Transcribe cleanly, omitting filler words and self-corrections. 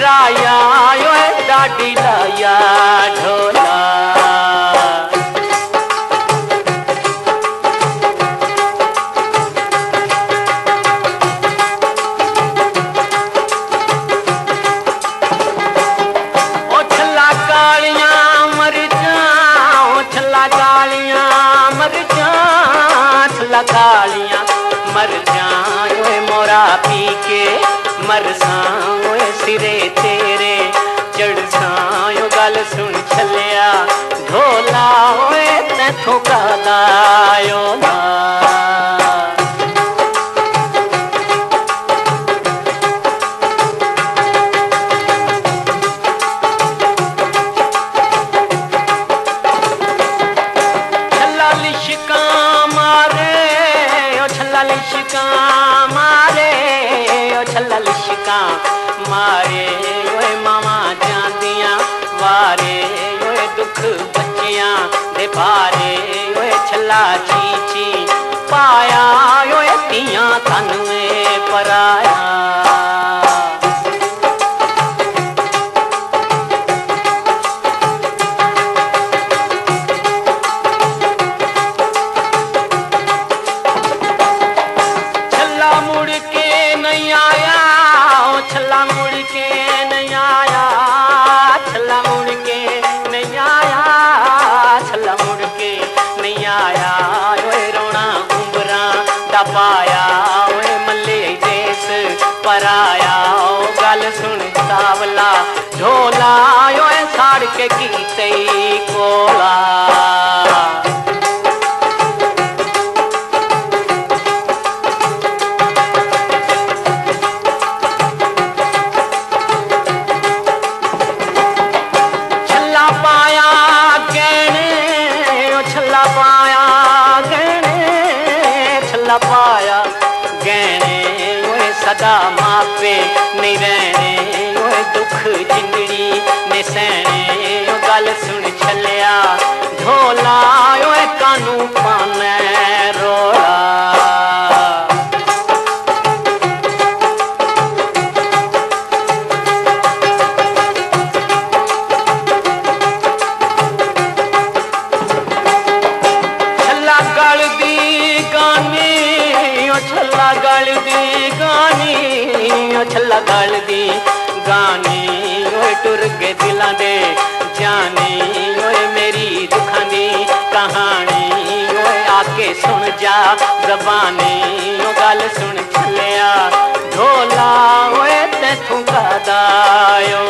राया ओए डाडी लाया ढोला। कालियां मर जाए मोरा पी के मर साओ सिरे तेरे चढ़ साओ गल सुन छलिया ढोला होए तैथों का दायो ना। लिशका मारे ओ छल्ला लिशका मारे ओए मामा जांदियां वारे ओए दुख बच्चियां दे पारे ओए छल्ला चीची पाया ओए तियां तन में पराया। पाया ओए मल्ले देस पराया ओ गल सुन सावला ढोला ओए साड़ के कीते कोला। छल्ला पाया गहने ओ छल्ला पाया पाया गहने ओए सदा मापे नहीं रहने ओए दुख जिंदड़ी ने सहने ओ गल सुन छलिया ढोला ओए कानू पाने रोला। छल्ला गल दी गानी छल्ला गल दी गानी ओ छल्ला गल दी गानी ओए टुर के दिलां दे जानी ओए मेरी दुखां दी कहानी ओए आके सुन जा ज़बानी ओ गल सुन छलिया ढोला ओए तैथों का दायो।